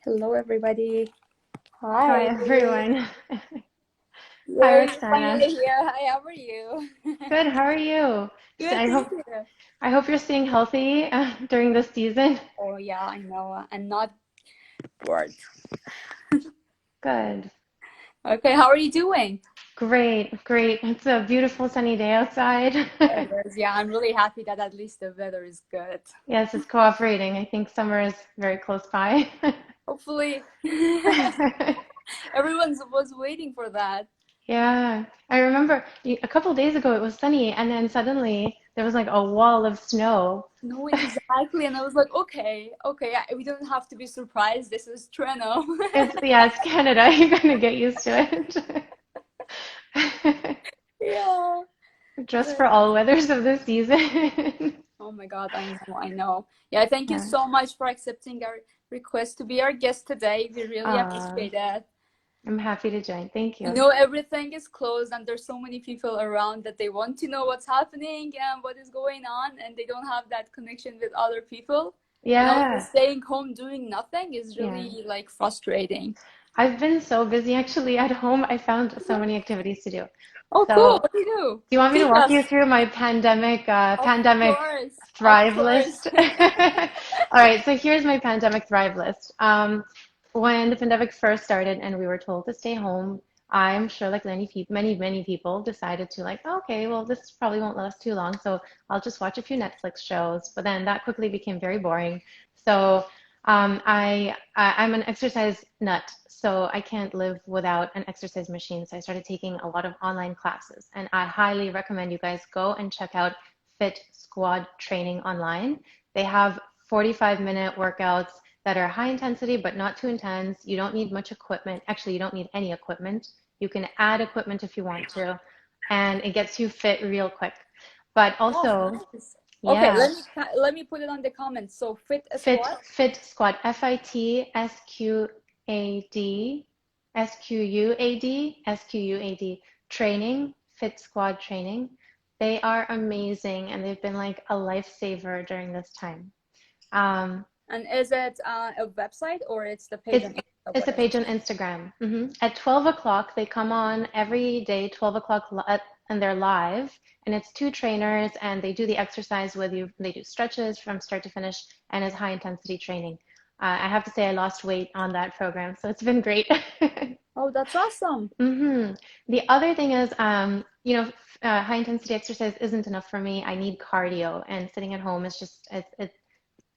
Hello, everybody. Hi, Hi. everyone. Hi, Yay, you're Roxana. finally here. Hi, how are you? Good. How are you? So Good, thank you. I hope you're staying healthy during this season. Oh, yeah, I know. I'm not bored. Good. Okay, how are you doing? Great, great. It's a beautiful sunny day outside. It is. Yeah, I'm really happy that at least the weather is good. Yes, it's cooperating. I think summer is very close by. Hopefully, everyone was waiting for that. Yeah, I remember a couple days ago it was sunny, and then suddenly there was like a wall of snow. No, exactly. And I was like, okay, okay, we don't have to be surprised. This is Treno. It's Canada. You're gonna get used to it. Yeah. Just for all weathers of the season. Oh my God, I know, I know. Yeah, thank you Yeah. so much for accepting our request to be our guest today. We really Uh, appreciate it. I'm happy to join. Thank I you. know everything is closed and there's so many people around that they want to know what's happening and what is going on, and they don't have that connection with other people. And also Yeah, staying home doing nothing is yeah. really like frustrating. I've been so busy actually at home. I found so many activities to do. Oh, cool. So, What do you do? do you want me to Teach walk you us. through my Of pandemic course. Of thrive course. list? All right, so here's my pandemic thrive list. When the pandemic first started and we were told to stay home, I'm sure like many people decided to like, okay, well, this probably won't last too long, so I'll just watch a few Netflix shows. But then that quickly became very boring. So I'm an exercise nut, so I can't live without an exercise machine. So I started taking a lot of online classes, and I highly recommend you guys go and check out Fit Squad Training online. They have 45-minute workouts that are high intensity but not too intense. You don't need much equipment. Actually, you don't need any equipment. You can add equipment if you want to, and it gets you fit real quick. But Oh, also, nice. Okay, yeah, let me put it on the comments. So fit a Fit squat. Fit Squad, FITSQAD training, Fit Squad training. They are amazing and they've been like a lifesaver during this time. Um, And is it a website or it's the page it's on it's a Instagram? page on Instagram. At 12 o'clock, they come on every day, 12 o'clock, and they're live. And it's two trainers, and they do the exercise with you. They do stretches from start to finish, and it's high intensity training. I have to say, I lost weight on that program, so it's been great. Oh, that's awesome. hmm The other thing is, high intensity exercise isn't enough for me. I need cardio, and sitting at home is just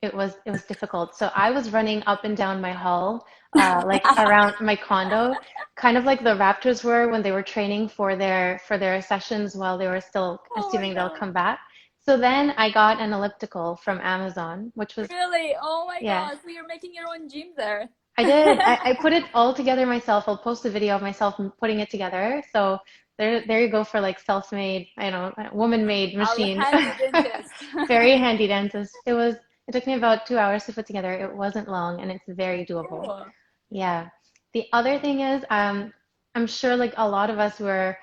it was difficult. So I was running up and down my hall, like around my condo, kind of like the Raptors were when they were training for their sessions while they were still Oh my assuming they'll God. come back. So then I got an elliptical from Amazon, which was, Really? Oh my yeah, God. So you're making your own gym there. I did. I put it all together myself. I'll post a video of myself putting it together. So there you go for like self-made, I don't know, woman-made Our machine. handy dentist. Very handy dentist. It took me about 2 hours to put together. It wasn't long and it's very doable. Cool. Yeah. The other thing is, I'm sure like a lot of us were,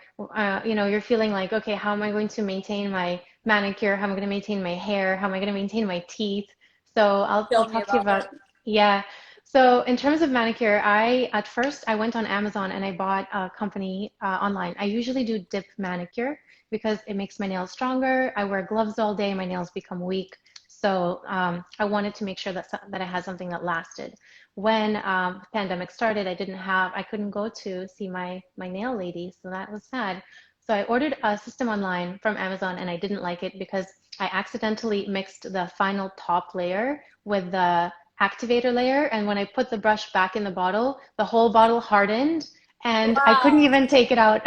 you're feeling like, okay, how am I going to maintain my manicure? How am I going to maintain my hair? How am I going to maintain my teeth? So I'll Tell me talk to you about about, it. yeah. So in terms of manicure, at first I went on Amazon and I bought a company online. I usually do dip manicure because it makes my nails stronger. I wear gloves all day, my nails become weak. So I wanted to make sure that I had something that lasted. When the pandemic started, I couldn't go to see my nail lady, so that was sad. So I ordered a system online from Amazon and I didn't like it because I accidentally mixed the final top layer with the activator layer. And when I put the brush back in the bottle, the whole bottle hardened and I couldn't Wow. even take it out.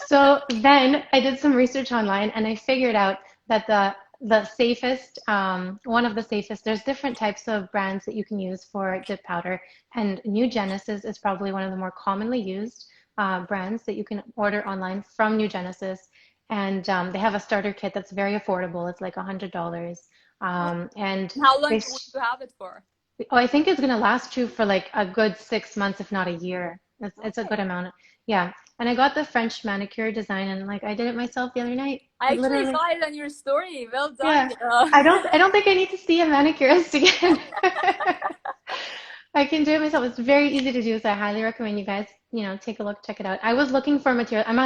So then I did some research online and I figured out that the safest, one of the safest, there's different types of brands that you can use for dip powder, and New Genesis is probably one of the more commonly used brands that you can order online from New Genesis. And they have a starter kit that's very affordable. It's like $100. Oh, And how long they, would you have it for? oh, I think it's going to last you for like a good 6 months, if not a year. It's a good Okay. amount. Yeah. And I got the French manicure design and like I did it myself the other night. I Like actually literally. saw it on your story. Well done, Yeah. girl. I don't think I need to see a manicurist again. I can do it myself. It's very easy to do, so I highly recommend you guys, take a look, check it out. I was looking for material. I'm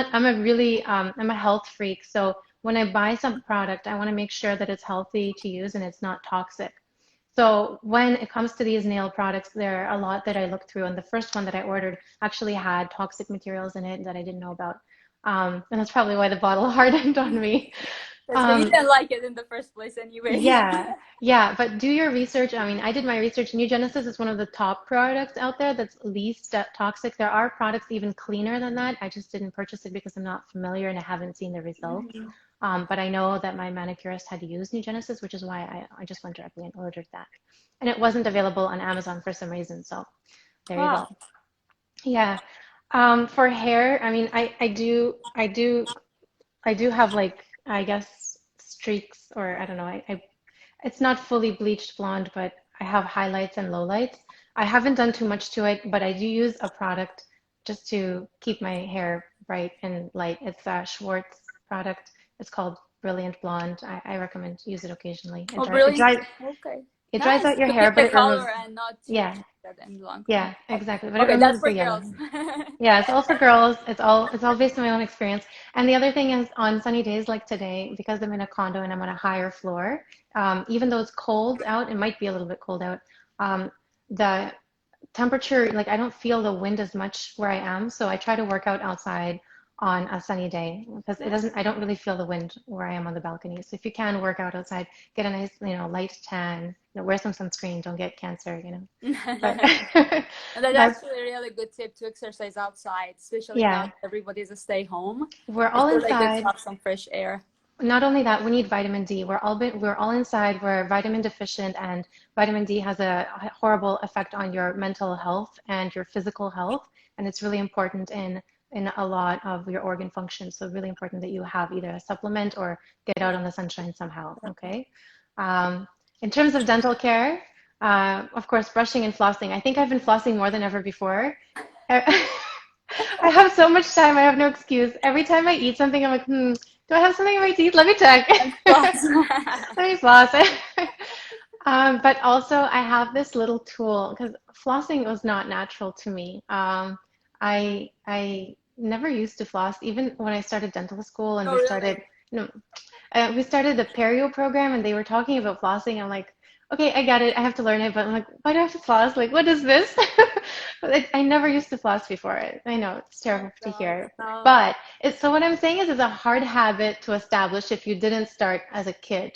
a health freak, so when I buy some product, I want to make sure that it's healthy to use and it's not toxic. So when it comes to these nail products, there are a lot that I looked through, and the first one that I ordered actually had toxic materials in it that I didn't know about. And that's probably why the bottle hardened on me. That's good. You Um, didn't like it in the first place anyway. yeah, yeah, but do your research. I mean, I did my research. New Genesis is one of the top products out there that's least toxic. There are products even cleaner than that. I just didn't purchase it because I'm not familiar and I haven't seen the results. Mhm. But I know that my manicurist had used New Genesis, which is why I just went directly and ordered that. And it wasn't available on Amazon for some reason. So there you go. Wow. Yeah. For hair, I mean, I do have like, I guess, streaks, or I don't know. It's not fully bleached blonde, but I have highlights and lowlights. I haven't done too much to it, but I do use a product just to keep my hair bright and light. It's a Schwartz product. It's called Brilliant Blonde. I recommend to use it occasionally. Oh, brilliant. Okay. It dries Nice. out your To hair, keep but the it removes, color and not to yeah, change that any longer. yeah, exactly. But it Okay, that's removes for the yellow. girls. Yeah, it's all for girls. It's all based on my own experience. And the other thing is on sunny days like today, because I'm in a condo and I'm on a higher floor, even though it's cold out, it might be a little bit cold out. The temperature, like I don't feel the wind as much where I am, so I try to work out outside on a sunny day because I don't really feel the wind where I am on the balcony. So if you can work out outside, get a nice, light tan, wear some sunscreen, don't get cancer. But And that's that's, actually a really good tip to exercise outside, especially now yeah, that everybody's a stay home. we're It's all really good to inside. have some fresh air. Not only that, we need vitamin D. We're all inside. We're vitamin deficient, and vitamin D has a horrible effect on your mental health and your physical health, and it's really important in a lot of your organ functions. So really important that you have either a supplement or get out on the sunshine somehow. Okay. In terms of dental care, of course, brushing and flossing. I think I've been flossing more than ever before. I have so much time. I have no excuse. Every time I eat something, I'm like, do I have something in my teeth? Let me check. And floss. Let me floss it. But also, I have this little tool because flossing was not natural to me. I never used to floss, even when I started dental school and Oh, really? no, we started the perio program and they were talking about flossing. I'm like, okay, I got it. I have to learn it, but I'm like, why do I have to floss? Like, what is this? I never used to floss before it. I know it's Oh my terrible to God. hear, but so what I'm saying is it's a hard habit to establish if you didn't start as a kid.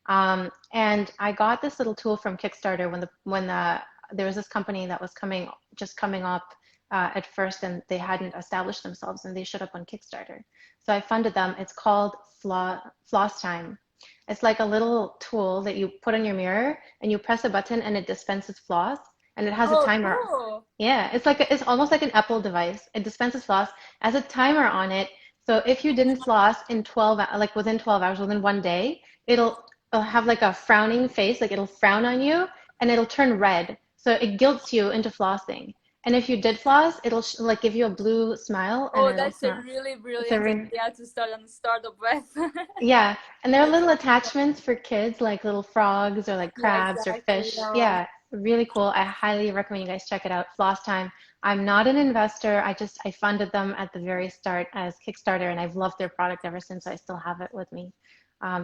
And I got this little tool from Kickstarter when there was this company that was coming up at first, and they hadn't established themselves, and they showed up on Kickstarter. So I funded them. It's called Floss Time. It's like a little tool that you put on your mirror, and you press a button, and it dispenses floss, and it has a Oh, timer. cool. Yeah, it's almost like an Apple device. It dispenses floss, has a timer on it. So if you didn't floss in like within 12 hours, within one day, it'll have like a frowning face, like it'll frown on you and it'll turn red. So it guilts you into flossing. And if you did floss, it'll like give you a blue smile and Oh, it'll that's a smile. really It's a brilliant ring. idea to start on the startup with. Yeah, and there are That's little really cool. attachments for kids, like little frogs or like Yeah, crabs or exactly. fish. Yeah. Yeah, really cool. I highly recommend you guys check it out. Floss Time. I'm not an investor. I funded them at the very start as Kickstarter, and I've loved their product ever since. I still have it with me.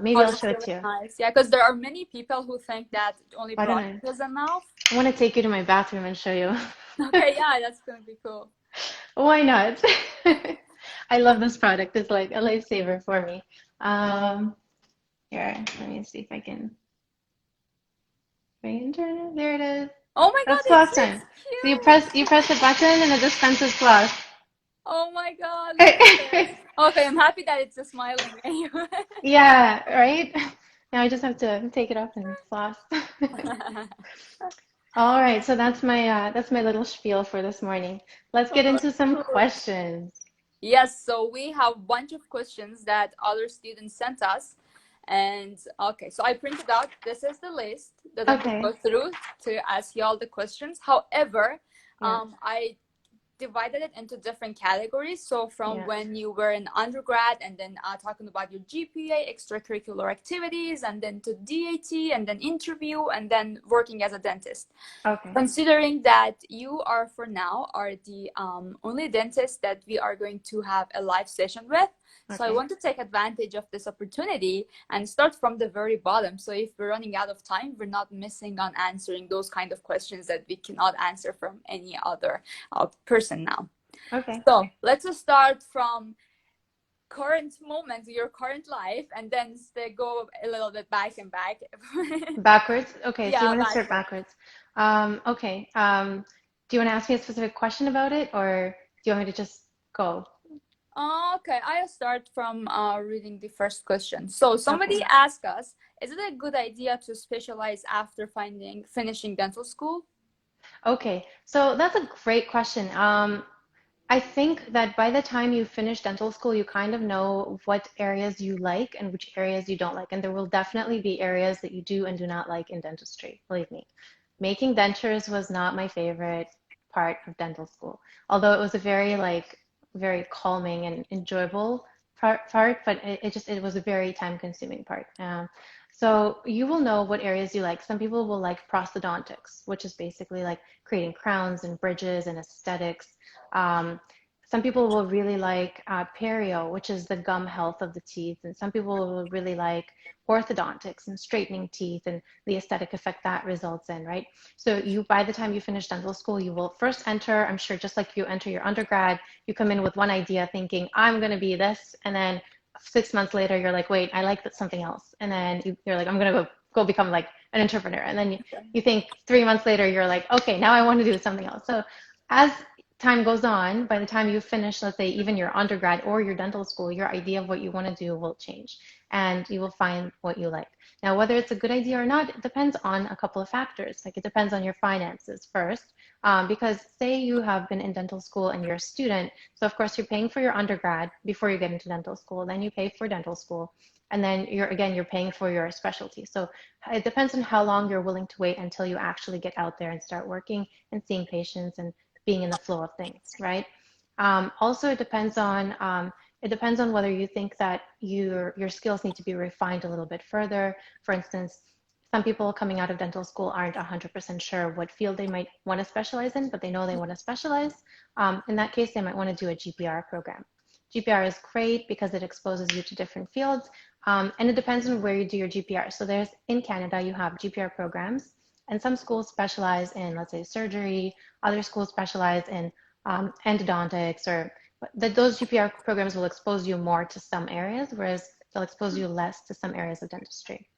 Maybe Oh, I'll that's show it really to you. nice. Yeah, because there are many people who think that only Why don't brushing I? is enough. I want to take you to my bathroom and show you. Okay, yeah, that's gonna be cool. Why not? I love this product. It's like a lifesaver for me. Um, Here, let me see if I can bring internet. There it is. Oh my God, That's floss it's time. So you cute. press the button and it dispenses floss. Oh my God, look at this. Okay, I'm happy that it's a smiling name. Yeah, right? Now I just have to take it off and floss. All right, so that's my little spiel for this morning. Let's Oh, get into that's some cool. questions. Yes, so we have a bunch of questions that other students sent us. And okay, so I printed out, this is the list that I'm going to Okay. go through to ask you all the questions. However, Yeah. I divided it into different categories. So from Yeah. when you were in undergrad, and then talking about your GPA, extracurricular activities, and then to DAT, and then interview, and then working as a dentist. Okay. Considering that you are for now are the only dentist that we are going to have a live session with, so I Okay. want to take advantage of this opportunity and start from the very bottom. So if we're running out of time, we're not missing on answering those kind of questions that we cannot answer from any other person now. Okay. So let's just start from current moment, your current life, and then go a little bit back and back. Backwards? Okay, so you Yeah, want to start backwards. backwards. Okay. Do you want to ask me a specific question about it, or do you want me to just go? Okay, I'll start from reading the first question. So somebody Okay. asked us, is it a good idea to specialize after finishing dental school? Okay, so that's a great question. I think that by the time you finish dental school, you kind of know what areas you like and which areas you don't like. And there will definitely be areas that you do and do not like in dentistry, believe me. Making dentures was not my favorite part of dental school, although it was a very very calming and enjoyable part, but it was a very time consuming part. So you will know what areas you like. Some people will like prosthodontics, which is basically like creating crowns and bridges and aesthetics. Um, some people will really like perio, which is the gum health of the teeth, and some people will really like orthodontics and straightening teeth and the aesthetic effect that results in, right? So you, by the time you finish dental school, you will first enter, I'm sure just like you enter your undergrad, you come in with one idea thinking, I'm going to be this, and then 6 months later, you're like, wait, I like that something else. And then you're like, I'm going to go become like an entrepreneur. And then you think 3 months later, you're like, okay, now I want to do something else. So as time goes on, by the time you finish, let's say even your undergrad or your dental school, your idea of what you want to do will change and you will find what you like. Now, whether it's a good idea or not, it depends on a couple of factors. Like it depends on your finances first, because say you have been in dental school and you're a student, so of course you're paying for your undergrad before you get into dental school, then you pay for dental school, and then you're paying for your specialty. So it depends on how long you're willing to wait until you actually get out there and start working and seeing patients and being in the flow of things, right? Also, it depends on whether you think that your skills need to be refined a little bit further. For instance, some people coming out of dental school aren't 100% sure what field they might want to specialize in, but they know they want to specialize. In that case, they might want to do a GPR program. GPR is great because it exposes you to different fields, and it depends on where you do your GPR. So there's in Canada, you have GPR programs, and some schools specialize in, let's say, surgery. Other schools specialize in endodontics, or those GPR programs will expose you more to some areas, whereas they'll expose you less to some areas of dentistry.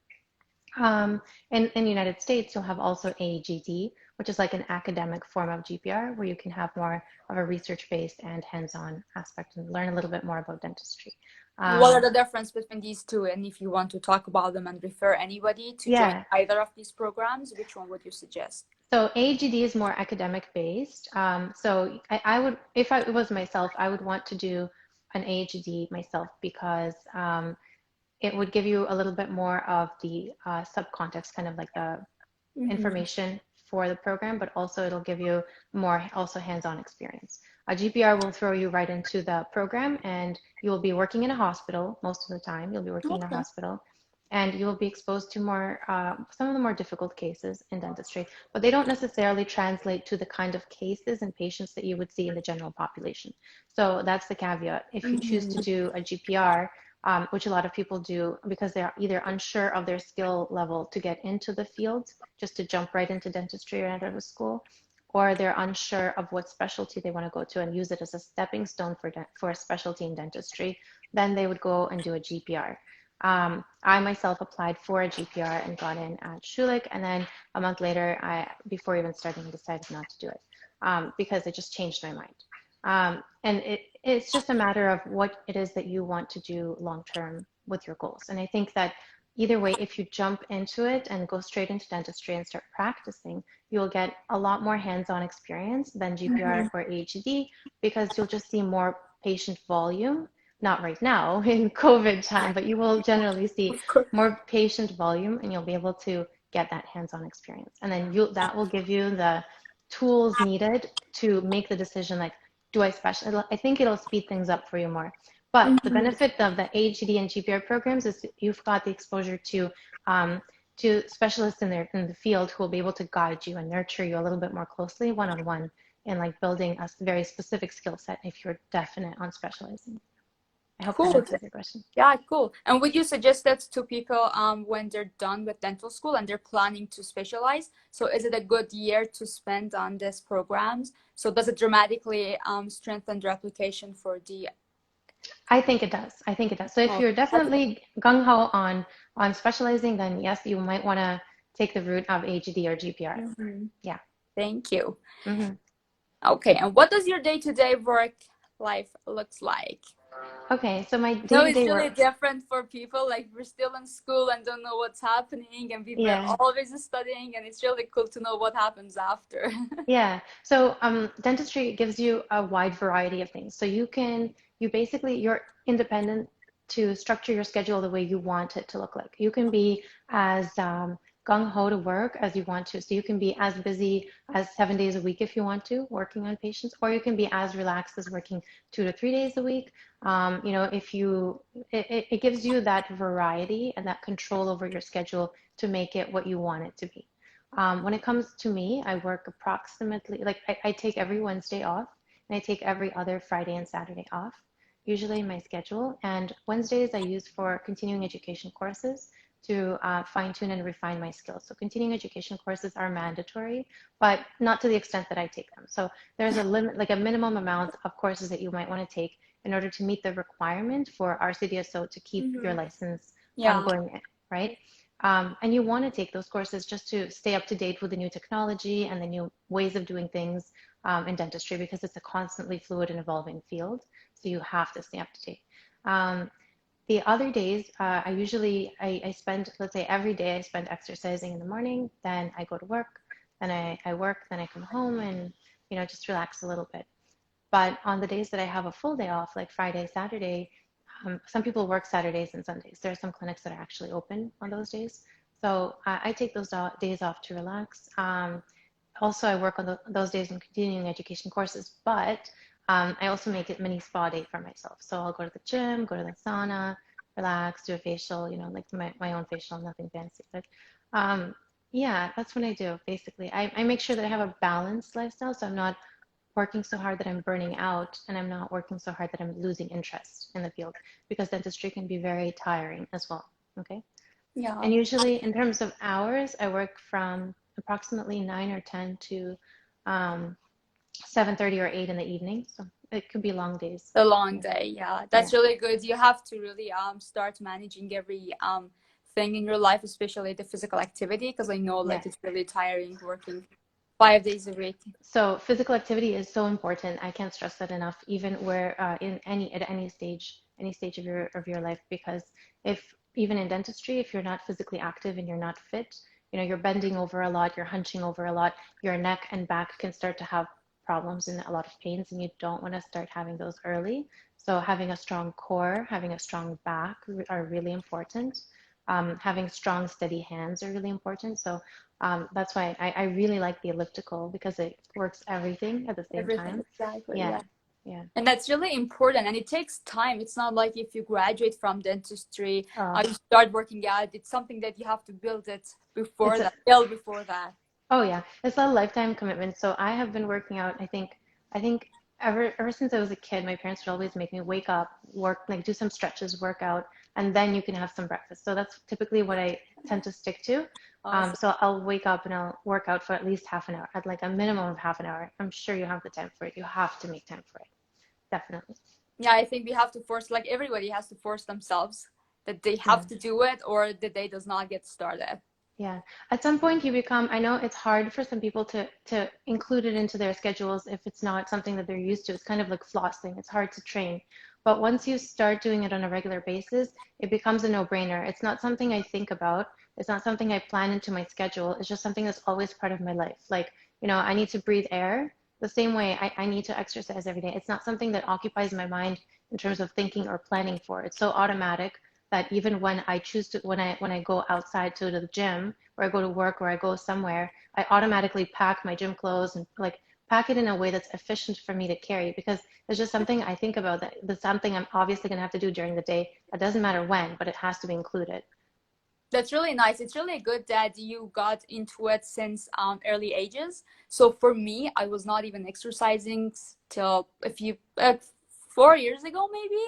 In the United States, you'll have also AGD, which is like an academic form of GPR, where you can have more of a research-based and hands-on aspect and learn a little bit more about dentistry. What are the difference between these two? And if you want to talk about them and refer anybody to join Yeah, either of these programs, which one would you suggest? so AGD is more academic based. So I would, if I was myself, I would want to do an AGD myself because it would give you a little bit more of the subcontext, kind of like the Mm-hmm. information for the program, but also it'll give you more also hands-on experience. A GPR will throw you right into the program and you will be working in a hospital most of the time. You'll be working in a Okay. hospital and you will be exposed to more, some of the more difficult cases in dentistry, but they don't necessarily translate to the kind of cases and patients that you would see in the general population. So that's the caveat. If you choose to Mm-hmm. do a GPR, which a lot of people do because they're either unsure of their skill level to get into the field, just to jump right into dentistry or out of school, or they're unsure of what specialty they want to go to and use it as a stepping stone for a specialty in dentistry, then they would go and do a GPR. I myself applied for a GPR and got in at Schulich, and then a month later, before even starting, I decided not to do it because it just changed my mind. And it's just a matter of what it is that you want to do long term with your goals. And I think that either way, if you jump into it and go straight into dentistry and start practicing, you'll get a lot more hands-on experience than Mm-hmm. GPR or AHD because you'll just see more patient volume. Not right now in COVID time, but you will generally see Of course. more patient volume and you'll be able to get that hands-on experience. And then that will give you the tools needed to make the decision like, do I specialize? I think it'll speed things up for you more. But the Mhm. benefit of the AHD and GPR programs is you've got the exposure um, to specialists in the field who will be able to guide you and nurture you a little bit more closely, one-on-one, and like building a very specific skill set if you're definite on specializing. I hope that Cool. answers your question. Yeah, cool. And would you suggest that to people when they're done with dental school and they're planning to specialize? So is it a good year to spend on these programs? So does it dramatically strengthen their application for the I think it does. I think it does. So if oh, you're that's definitely gung ho on specializing, then yes, you might want to take the route of AHD or GPR. Mhm. Yeah. Thank you. Hmm. Okay, and what does your day-to-day work life looks like? Okay, so my No, it's day-to-day really work. different for people. Like we're still in school and don't know what's happening, and we were Yeah. always studying, and it's really cool to know what happens after. Yeah. So dentistry gives you a wide variety of things. So you basically, you're independent to structure your schedule the way you want it to look like. You can be as gung-ho to work as you want to. So you can be as busy as 7 days a week if you want to, working on patients, or you can be as relaxed as working 2 to 3 days a week. If it gives you that variety and that control over your schedule to make it what you want it to be. When it comes to me, I work approximately, like I take every Wednesday off and I take every other Friday and Saturday off, usually in my schedule. And Wednesdays I use for continuing education courses to fine tune and refine my skills. So continuing education courses are mandatory, but not to the extent that I take them. So there's a limit, like a minimum amount of courses that you might want to take in order to meet the requirement for RCDSO to keep your Hmm. license Yeah. going, right? And you want to take those courses just to stay up to date with the new technology and the new ways of doing things in dentistry because it's a constantly fluid and evolving field. So you have to stay up to date. Um, the other days, I spend, let's say every day I spend exercising in the morning, then I go to work, then I work, then I come home and, just relax a little bit. But on the days that I have a full day off, like Friday, Saturday, some people work Saturdays and Sundays. There are some clinics that are actually open on those days. So I take those days off to relax. Also, I work on those days on continuing education courses, but I also make it mini spa day for myself. So I'll go to the gym, go to the sauna, relax, do a facial, like my own facial, nothing fancy. But yeah, that's what I do basically. I make sure that I have a balanced lifestyle, so I'm not working so hard that I'm burning out and I'm not working so hard that I'm losing interest in the field because dentistry can be very tiring as well. Okay. Yeah. And usually, in terms of hours, I work from approximately 9 or 10 to 7:30 or 8 in the evening. So it could be long days. The long Yeah. day. Yeah. Yeah. That's really good. You have to really start managing every thing in your life, especially the physical activity, because I know like Yes. it's really tiring working 5 days a week. So physical activity is so important. I can't stress that enough, even where in any stage of your life, because if even in dentistry, if you're not physically active and you're not fit, you're bending over a lot, you're hunching over a lot, your neck and back can start to have problems and a lot of pains, and you don't want to start having those early. So having a strong core, having a strong back are really important. Having strong, steady hands are really important. So that's why I really like the elliptical because it works everything at the same Everything. time. Exactly. Yeah, Yeah. yeah. And that's really important. And it takes time. It's not like if you graduate from dentistry, Oh, you start working out. It's something that you have to build it it's before a, that, build before that. oh yeah, it's a lifetime commitment. So I have been working out. I think ever since I was a kid, my parents would always make me wake up, work, like do some stretches, work out, and then you can have some breakfast. So that's typically what I tend to stick to. Awesome. So I'll wake up and I'll work out for at least half an hour, at like a minimum of half an hour. I'm sure you have the time for it. You have to make time for it. Definitely. Yeah, I think we have to force, like everybody has to force themselves that they Yeah. have to do it or the day does not get started. Yeah. At some point you become, I know it's hard for some people to include it into their schedules if it's not something that they're used to. It's kind of like flossing. It's hard to train. But once you start doing it on a regular basis, it becomes a no-brainer. It's not something I think about. It's not something I plan into my schedule. It's just something that's always part of my life. Like, I need to breathe air the same way I need to exercise every day. It's not something that occupies my mind in terms of thinking or planning for. It's so automatic that even when I choose to when I go outside to the gym or I go to work or I go somewhere, I automatically pack my gym clothes and like pack it in a way that's efficient for me to carry, because it's just something I think about, that that's something I'm obviously going to have to do during the day. It doesn't matter when, but it has to be included. That's really nice. It's really good that you got into it since early ages. So for me, I was not even exercising till a few 4 years ago, maybe.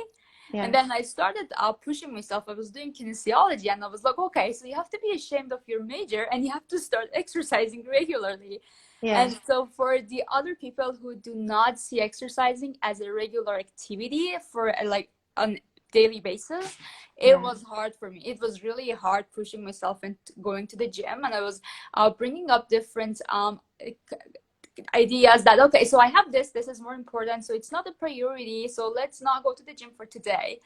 And Yeah, then I started pushing myself. I was doing kinesiology, and I was like, okay, so you have to be ashamed of your major, and you have to start exercising regularly. yeah, And so for the other people who do not see exercising as a regular activity for like on daily basis, it yeah, was hard for me. It was really hard pushing myself and going to the gym, and I was bringing up different ideas that, okay, so I have this is more important, so it's not a priority, so let's not go to the gym for today.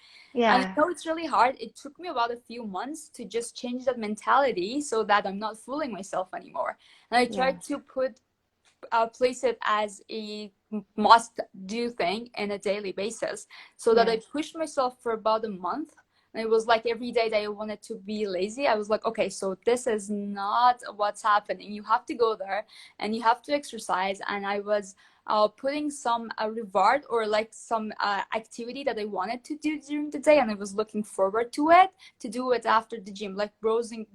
And I yeah, know it's really hard. It took me about a few months to just change that mentality so that I'm not fooling myself anymore. And I yeah, tried to place it as a must do thing in a daily basis, so that yeah, I pushed myself for about a month. And it was like every day that I wanted to be lazy, I was like, okay, so this is not what's happening. You have to go there and you have to exercise. And I was putting some reward or like some activity that I wanted to do during the day, and I was looking forward to it, to do it after the gym, like browsing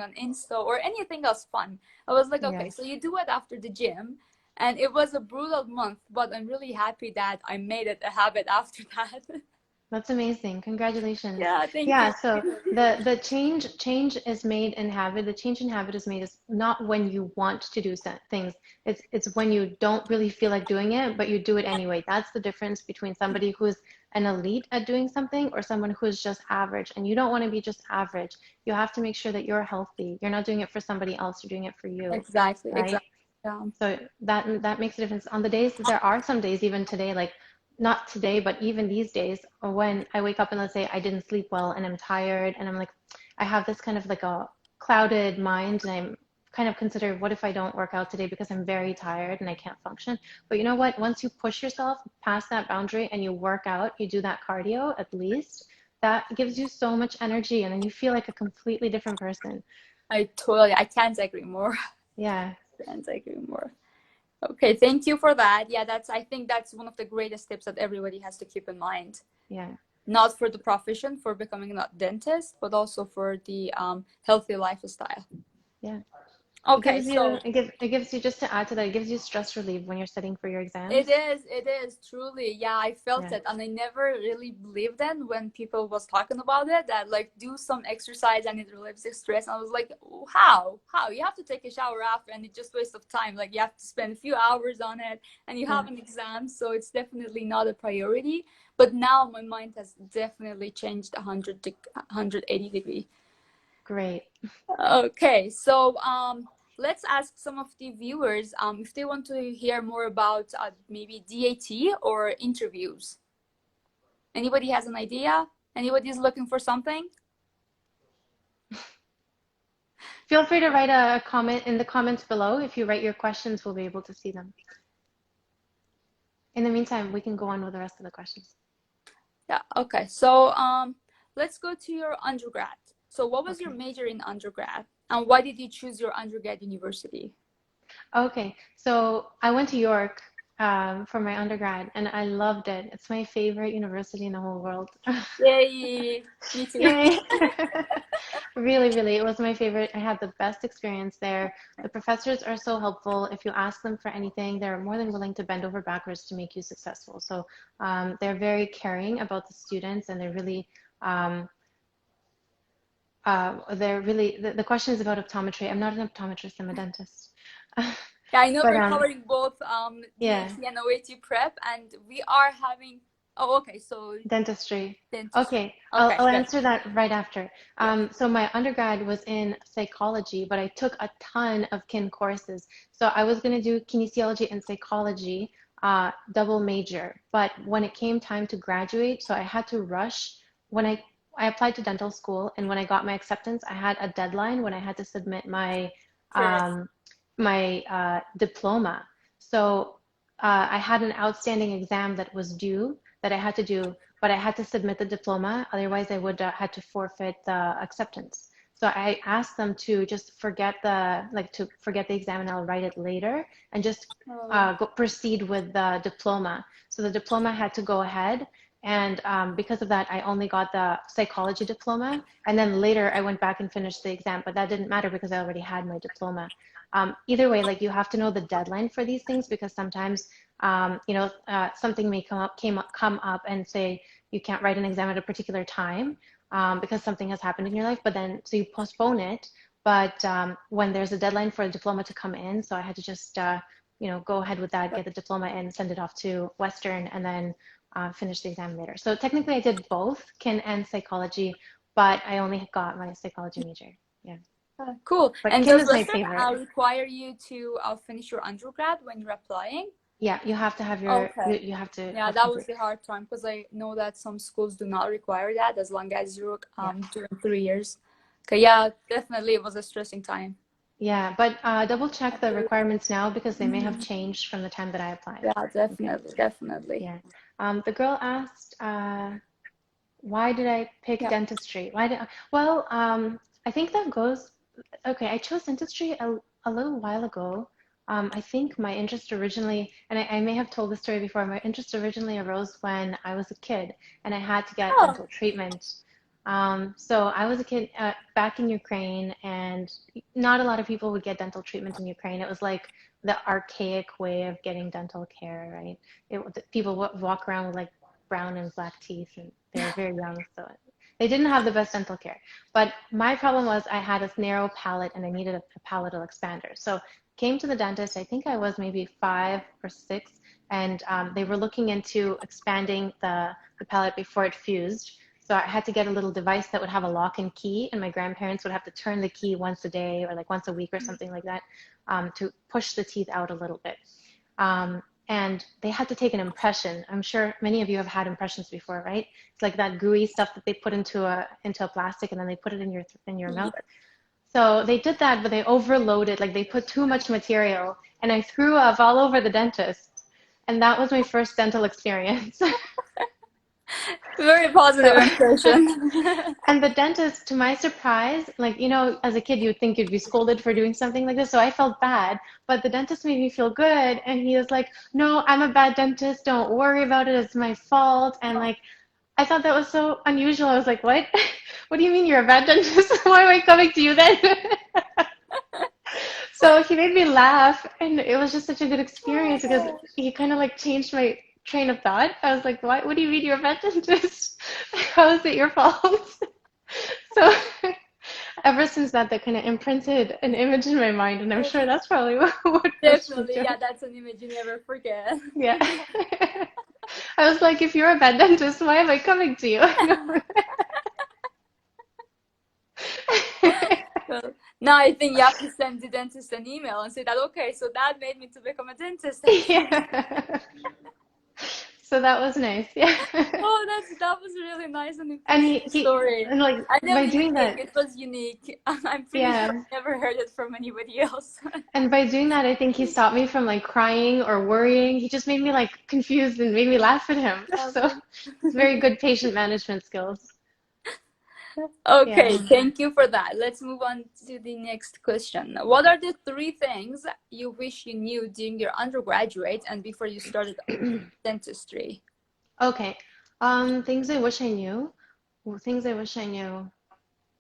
on Insta or anything else fun. I was like, yeah. okay, so you do it after the gym. And it was a brutal month, but I'm really happy that I made it a habit after that. That's amazing. Congratulations. Yeah, thank Yeah, you. so the change is made in habit. The change in habit is made is not when you want to do things. It's when you don't really feel like doing it, but you do it anyway. That's the difference between somebody who's an elite at doing something or someone who's just average. And you don't want to be just average. You have to make sure that you're healthy. You're not doing it for somebody else, you're doing it for you, Exactly, right? exactly. Yeah. So that makes a difference. On the days, there are some days, even today, like not today, but even these days, when I wake up and let's say I didn't sleep well and I'm tired and I'm like, I have this kind of like a clouded mind, and I'm kind of consider, what if I don't work out today because I'm very tired and I can't function? But you know what? Once you push yourself past that boundary and you work out, you do that cardio at least, that gives you so much energy, and then you feel like a completely different person. I can't agree more. Yeah, Can't agree more. Okay, thank you for that. Yeah, I think that's one of the greatest tips that everybody has to keep in mind. yeah, Not for the profession, for becoming a dentist, but also for the healthy lifestyle. yeah. Okay, so It gives you, just to add to that, it gives you stress relief when you're studying for your it exams. is, it is truly. Yeah, I felt Yeah, it, and I never really believed in when people was talking about it, that like do some exercise and it relieves the stress. And I was like, how? How? You have to take a shower after, and it's just waste of time. Like you have to spend a few hours on it, and you yeah, have an exam, so it's definitely not a priority. But now my mind has definitely changed 180 degree. great. Okay, so let's ask some of the viewers if they want to hear more about maybe DAT or interviews. Anybody has an idea? Anybody's looking for something? Feel free to write a comment in the comments below. If you write your questions, we'll be able to see them. In the meantime, we can go on with the rest of the questions. Yeah, okay. So let's go to your undergrad. So what was your Okay. major in undergrad? And why did you choose your undergrad university? Okay. So I went to York for my undergrad, and I loved it. It's my favorite university in the whole world. Yay! Me too. Yay. Really, really, it was my favorite. I had the best experience there. The professors are so helpful. If you ask them for anything, they're more than willing to bend over backwards to make you successful. So they're very caring about the students, and um, they're really, the question is about optometry. I'm not an optometrist, I'm a dentist. Yeah, I know But we're covering both yeah, DAT and OAT prep, and we are having. Oh, okay. So dentistry. dentistry. Okay, Okay, I'll good. answer that right after. Yeah. So my undergrad was in psychology, but I took a ton of kin courses. So I was going to do kinesiology and psychology, double major. But when it came time to graduate, so I had to rush. When I applied to dental school, and when I got my acceptance, I had a deadline when I had to submit Correct. um, my diploma. So I had an outstanding exam that was due that I had to do, but I had to submit the diploma. Otherwise, I would had to forfeit the acceptance. So I asked them to just forget the exam and I'll write it later and just Oh, proceed with the diploma. So the diploma had to go ahead. And because of that, I only got the psychology diploma. And then later I went back and finished the exam, but that didn't matter because I already had my diploma. Either way, like you have to know the deadline for these things because sometimes, something may come up and say you can't write an exam at a particular time because something has happened in your life, but then so you postpone it. But when there's a deadline for a diploma to come in, so I had to just go ahead with that, get the diploma in, send it off to Western, and then finish the exam later. So technically, I did both kin and psychology, but I only got my psychology major. Yeah, cool. but And kin does is my Western favorite. require you to finish your undergrad when you're applying? Yeah, you have to have your Okay. you have to Yeah, have that was complete. the hard time because I know that some schools do not require that as long as you're Yeah. doing 3 years. Okay, yeah, definitely it was a stressing time. Yeah, but double check the requirements now because they may have Mhm. changed from the time that I applied. Yeah, Okay. definitely, definitely. Yeah. The girl asked, why did I pick Yeah. dentistry? I think that goes, okay, I chose dentistry a little while ago. I think my interest originally, and I may have told this story before, my interest originally arose when I was a kid and I had to get Oh, dental treatment. So I was a kid back in Ukraine, and not a lot of people would get dental treatment in Ukraine. It was like the archaic way of getting dental care, right? People would walk around with like brown and black teeth, and they were very young, so they didn't have the best dental care. But my problem was I had a narrow palate and I needed a palatal expander. So came to the dentist. I think I was maybe 5 or 6, and they were looking into expanding the palate before it fused. So I had to get a little device that would have a lock and key, and my grandparents would have to turn the key once a day or like once a week or something like that to push the teeth out a little bit. And they had to take an impression. I'm sure many of you have had impressions before, right? It's like that gooey stuff that they put into a plastic and then they put it in your mouth. yeah. So they did that, but they overloaded, like they put too much material, and I threw up all over the dentist. And that was my first dental experience. Very positive So impression. And the dentist, to my surprise, like, as a kid, you would think you'd be scolded for doing something like this. So I felt bad, but the dentist made me feel good. And he was like, no, I'm a bad dentist. Don't worry about it. It's my fault. And like, I thought that was so unusual. I was like, what? What do you mean you're a bad dentist? Why am I coming to you then? So he made me laugh, and it was just such a good experience because Oh. he kind of like changed my train of thought. I was like, what do you mean you're a bad dentist? How is it your fault? So ever since that kind of imprinted an image in my mind, and I'm sure that's probably what pushed me Definitely, to. yeah, that's an image you never forget. Yeah. I was like, if you're a bad dentist, why am I coming to you? So now I think you have to send the dentist an email and say that, okay, so that made me to become a dentist. Yeah. So that was nice. Yeah. Oh, that was really nice and And interesting story. and like I know by doing unique. that, It was unique. I'm pretty sure yeah. I never heard it from anybody else. And by doing that, I think he stopped me from like crying or worrying. He just made me like confused and made me laugh at him. So Lovely. it's very good patient management skills. Okay, Yeah. thank you for that. Let's move on to the next question. What are the 3 things you wish you knew during your undergraduate and before you started dentistry? Okay. Things I wish I knew. Well, things I wish I knew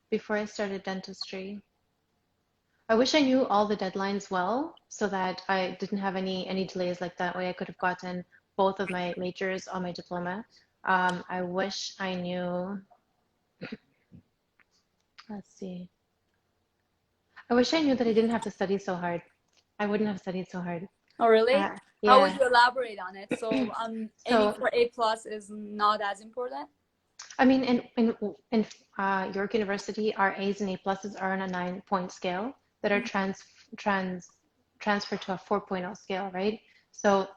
before I started dentistry. I wish I knew all the deadlines well so that I didn't have any delays like that way I could have gotten both of my majors on my diploma. I wish I knew, let's see. I wish I knew that I didn't have to study so hard. I wouldn't have studied so hard. Oh, really? How would Yeah. you elaborate on it? So, aiming So, for A plus is not as important? I mean, in York University, our A's and A pluses are on a 9-point scale that are trans transferred to a 4.0 scale, right? So,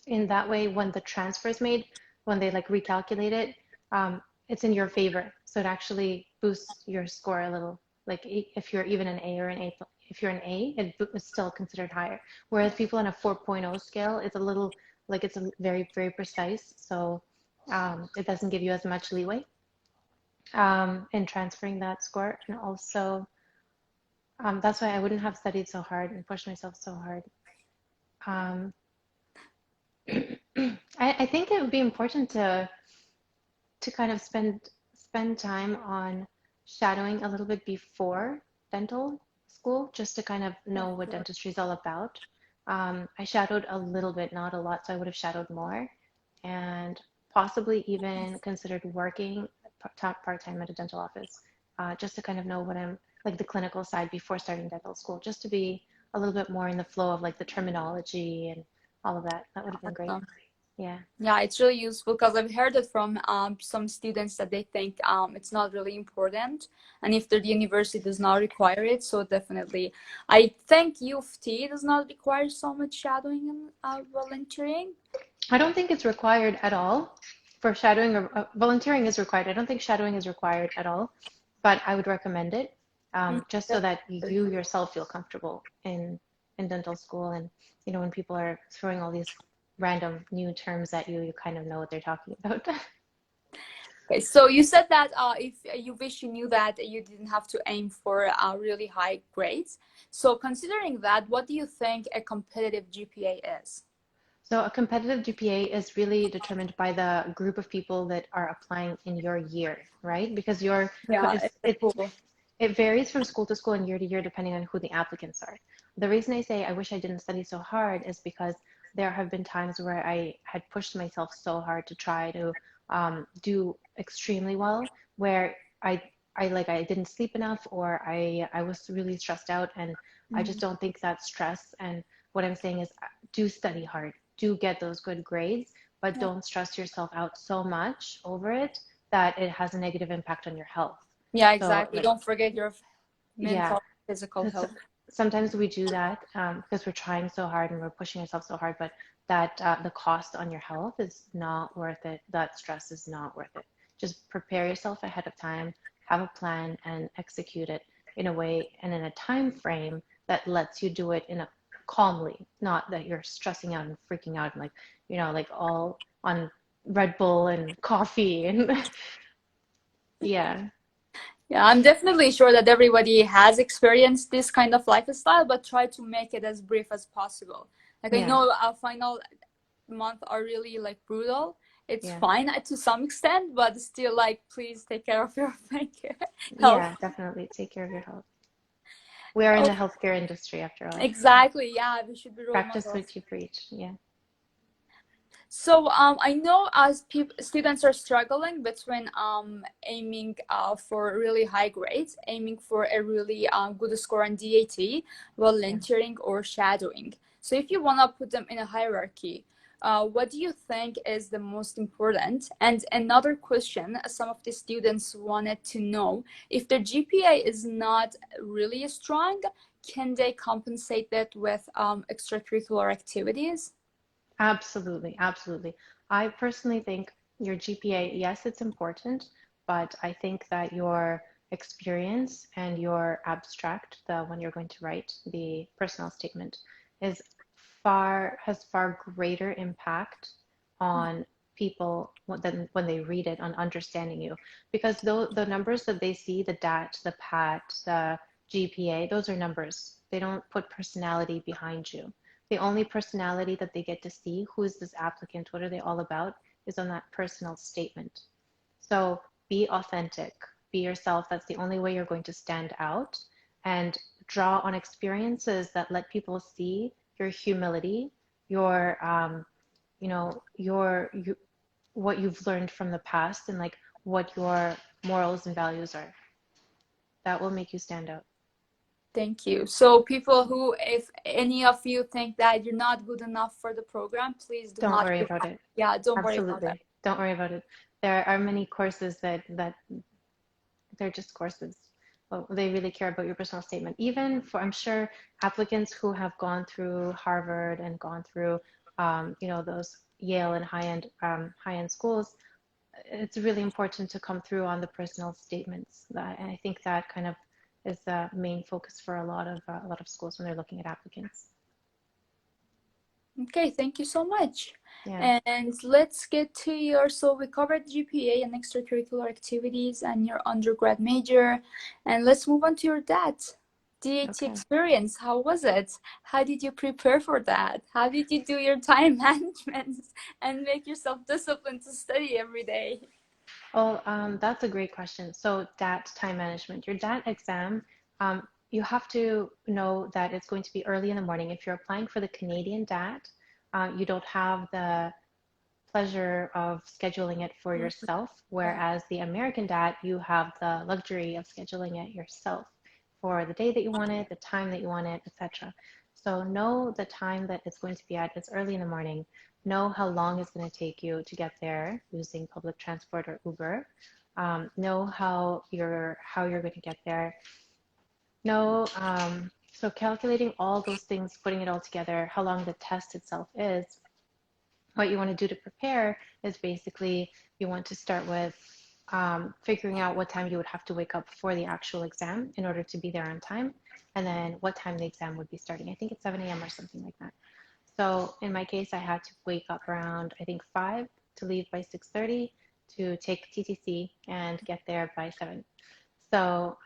in that way, when the transfer is made, when they like recalculate it, it's in your favor. So it actually boosts your score a little. Like if you're even an A or an A, if you're an A, it's still considered higher. Whereas people on a 4.0 scale, it's a little like it's a very, very precise. So it doesn't give you as much leeway. in transferring that score. And also, that's why I wouldn't have studied so hard and pushed myself so hard. Um, I think it would be important to kind of spend time on shadowing a little bit before dental school, just to kind of know what dentistry is all about. I shadowed a little bit, not a lot, so I would have shadowed more, and possibly even considered working part-time at a dental office, just to kind of know what I'm like the clinical side before starting dental school, just to be a little bit more in the flow of like the terminology and all of that. That would have been great. Awesome. Yeah. Yeah, it's really useful because I've heard it from some students that they think it's not really important, and if the university does not require it, so definitely. I think U of T does not require so much shadowing and volunteering. I don't think it's required at all for shadowing or volunteering is required. I don't think shadowing is required at all, but I would recommend it Mm, just so that you yourself feel comfortable in dental school. And you know, when people are throwing all these random new terms at you, you kind of know what they're talking about. Okay, so you said that if you wish you knew that you didn't have to aim for really high grades. So considering that, what do you think a competitive GPA is? So a competitive GPA is really determined by the group of people that are applying in your year, right? Because Yeah, it's, it's cool. it varies from school to school and year to year depending on who the applicants are. The reason I say I wish I didn't study so hard is because there have been times where I had pushed myself so hard to try to do extremely well, where I didn't sleep enough or I was really stressed out, and I just Mhm. don't think that stress. And what I'm saying is do study hard, do get those good grades, but Yeah. don't stress yourself out so much over it that it has a negative impact on your health. Yeah, So exactly. like, Don't forget your yeah, mental, physical because health. sometimes we do that because we're trying so hard and we're pushing ourselves so hard, but that the cost on your health is not worth it. That stress is not worth it. Just prepare yourself ahead of time, have a plan, and execute it in a way and in a time frame that lets you do it in a calmly, not that you're stressing out and freaking out and like, you know, like all on Red Bull and coffee and yeah, Yeah, I'm definitely sure that everybody has experienced this kind of lifestyle, but try to make it as brief as possible. Like I yeah, know our final month are really like brutal. It's yeah. fine to some extent, but still, like, please take care of your health. Yeah, definitely. Take care of your health. We are in Oh, the healthcare industry after all. exactly. Yeah, we should be role Practice models. what you preach. Yeah. So I know as students are struggling between aiming for really high grades, aiming for a really good score on DAT, Yeah. volunteering or shadowing. So if you want to put them in a hierarchy, what do you think is the most important? And another question, some of the students wanted to know if their GPA is not really strong, can they compensate that with extracurricular activities? Absolutely. Absolutely. I personally think your GPA, yes, it's important, but I think that your experience and your abstract, the one you're going to write, the personal statement, is has far greater impact on people than when they read it on understanding you. Because the numbers that they see, the DAT, the PAT, the GPA, those are numbers. They don't put personality behind you. The only personality that they get to see, who is this applicant, what are they all about, is on that personal statement. So be authentic, be yourself. That's the only way you're going to stand out, and draw on experiences that let people see your humility, your, what you've learned from the past, and like what your morals and values are. That will make you stand out. Thank you. So people who, if any of you think that you're not good enough for the program, please do Don't not worry give about up. it. Yeah, don't worry about that. Absolutely. Don't worry about it. There are many courses that they're just courses. Well, they really care about your personal statement. Even for, I'm sure, applicants who have gone through Harvard and gone through, those Yale and high-end schools, it's really important to come through on the personal statements. And I think that kind of is the main focus for a lot of schools when they're looking at applicants. Okay, thank you so much. Yeah. And let's get to your, so we covered GPA and extracurricular activities and your undergrad major. And let's move on to your DAT. DAT Okay. experience, how was it? How did you prepare for that? How did you do your time management and make yourself disciplined to study every day? Well, that's a great question. So DAT time management, your DAT exam, you have to know that it's going to be early in the morning. If you're applying for the Canadian DAT, you don't have the pleasure of scheduling it for yourself, Yeah. whereas the American DAT, you have the luxury of scheduling it yourself for the day that you want it, the time that you want it, etc. So know the time that it's going to be at. It's early in the morning. Know how long it's going to take you to get there using public transport or Uber. Know how you're going to get there. Know so calculating all those things, putting it all together, how long the test itself is, what you want to do to prepare is basically you want to start with figuring out what time you would have to wake up for the actual exam in order to be there on time, and then what time the exam would be starting. I think it's 7 a.m. or something like that. So in my case, I had to wake up around, I think, 5 to leave by 6:30 to take TTC and get there by 7. So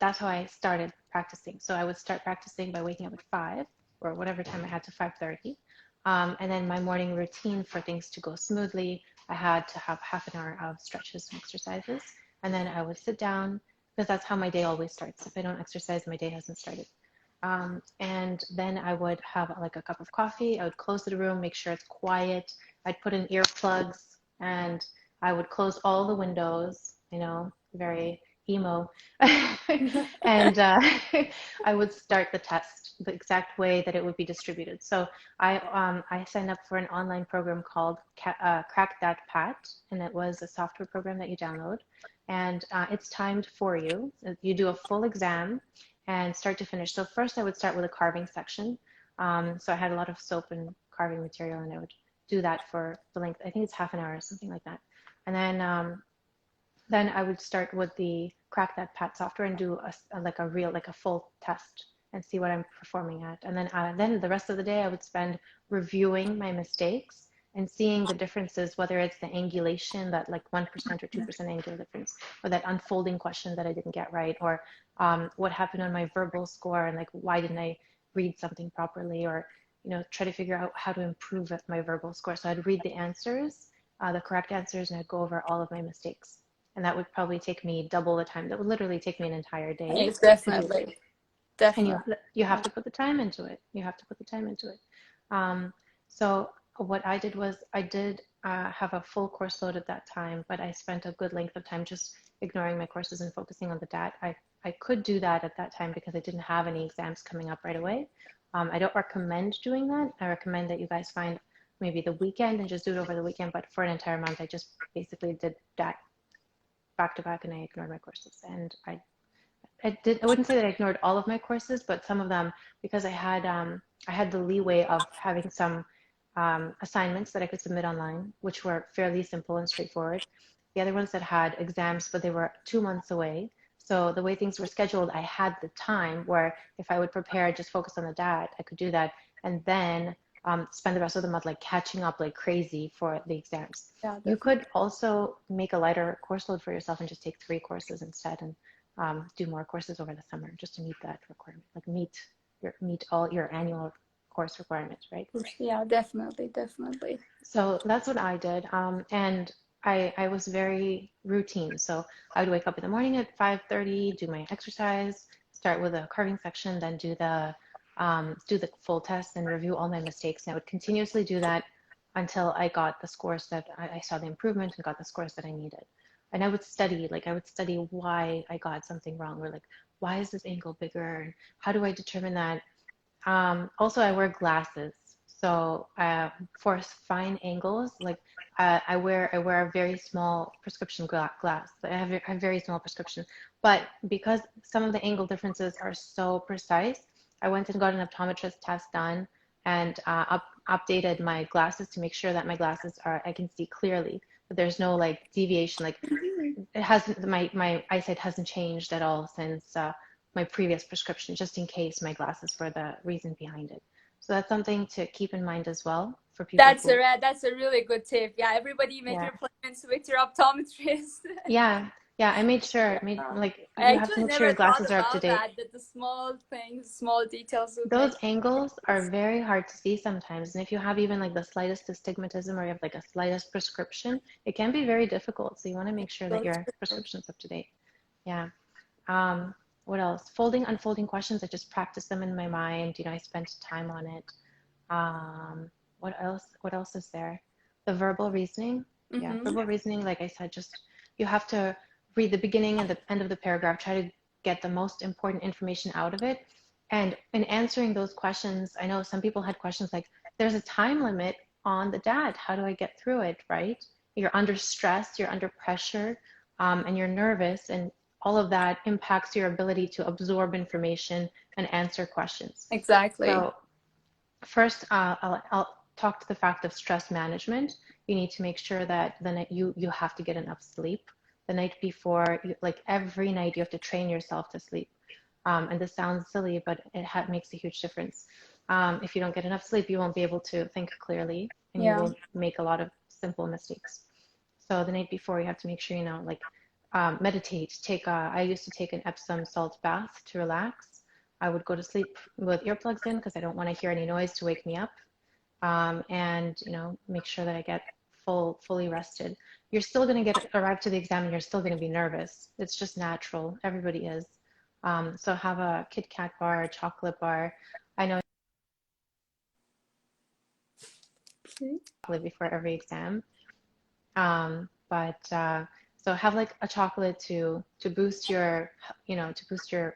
that's how I started practicing. So I would start practicing by waking up at 5 or whatever time I had to 5:30. And then my morning routine for things to go smoothly, I had to have half an hour of stretches and exercises. And then I would sit down because that's how my day always starts. If I don't exercise, my day hasn't started. And then I would have like a cup of coffee. I would close the room, make sure it's quiet. I'd put in earplugs and I would close all the windows, very emo. And I would start the test the exact way that it would be distributed. So I signed up for an online program called Crack That Pat, and it was a software program that you download. And it's timed for you. You do a full exam and start to finish. So first I would start with a carving section. So I had a lot of soap and carving material, and I would do that for the length, I think it's half an hour or something like that. And then I would start with the Crack That Pat software and do like a full test and see what I'm performing at. And then the rest of the day I would spend reviewing my mistakes and seeing the differences, whether it's the angulation, that like 1% or 2% angular difference, or that unfolding question that I didn't get right, or what happened on my verbal score, and like why didn't I read something properly, or try to figure out how to improve my verbal score. So I'd read the answers, the correct answers, and I'd go over all of my mistakes. And that would probably take me double the time. That would literally take me an entire day It's to do that. definitely, And you definitely. you have Yeah. to put the time into it. You have to put the time into it. So what I did was I did have a full course load at that time, but I spent a good length of time just ignoring my courses and focusing on the DAT. I could do that at that time because I didn't have any exams coming up right away. I don't recommend doing that. I recommend that you guys find maybe the weekend and just do it over the weekend. But for an entire month, I just basically did that back to back, and I ignored my courses. And I wouldn't say that I ignored all of my courses, but some of them, because I had the leeway of having some assignments that I could submit online, which were fairly simple and straightforward. The other ones that had exams, but they were 2 months away. So the way things were scheduled, I had the time where if I would prepare, just focus on the DAT, I could do that, and then spend the rest of the month like catching up like crazy for the exams. Yeah, You definitely. could also make a lighter course load for yourself and just take 3 courses instead, and do more courses over the summer just to meet that requirement, like meet all your annual course requirements, right? Yeah, definitely, definitely. So that's what I did. And I was very routine. So I would wake up in the morning at 5:30, do my exercise, start with a carving section, then do the full test and review all my mistakes. And I would continuously do that until I got the scores that I saw the improvement and got the scores that I needed. And I would study why I got something wrong, or like, why is this angle bigger? And how do I determine that? Also, I wear glasses, so for fine angles, like I wear a very small prescription glass. I have very small prescription, but because some of the angle differences are so precise, I went and got an optometrist test done and updated my glasses to make sure that my glasses are I can see clearly, but there's no like deviation. Like it hasn't my eyesight hasn't changed at all since my previous prescription, just in case my glasses were the reason behind it. So that's something to keep in mind as well for people who, That's a really good tip. Yeah, everybody make yeah. your appointments with your optometrist. Yeah, yeah, I made sure. I made Yeah. like I you have to actually make sure never your thought glasses are up to about date. that, that the small things, small details would make Those angles a are difference. very hard to see sometimes, and if you have even like the slightest astigmatism or you have like a slightest prescription, it can be very difficult. So you want to make sure that That's your for sure. prescription's up to date. Yeah. Um, what else? Folding, unfolding questions. I just practice them in my mind. You know, I spent time on it. Um, what else? What else is there? The verbal reasoning. Yeah, Mm-hmm. verbal reasoning, like I said, just you have to read the beginning and the end of the paragraph, try to get the most important information out of it. And in answering those questions, I know some people had questions like, there's a time limit on the DAT. How do I get through it, right? You're under stress, you're under pressure, and you're nervous, and all of that impacts your ability to absorb information and answer questions. Exactly. So first, I'll talk to the fact of stress management. You need to make sure that the night you have to get enough sleep. The night before, like every night, you have to train yourself to sleep. And this sounds silly, but it makes a huge difference. If you don't get enough sleep, you won't be able to think clearly, and you Yeah. will make a lot of simple mistakes. So the night before, you have to make sure, you know, like meditate. I used to take an Epsom salt bath to relax. I would go to sleep with earplugs in because I don't want to hear any noise to wake me up. And you know, make sure that I get fully rested. You're still going to arrive to the exam and you're still going to be nervous. It's just natural. Everybody is. So have a Kit Kat bar, a chocolate bar. I know Okay. chocolate before every exam. But so have like a chocolate to boost your, you know, to boost your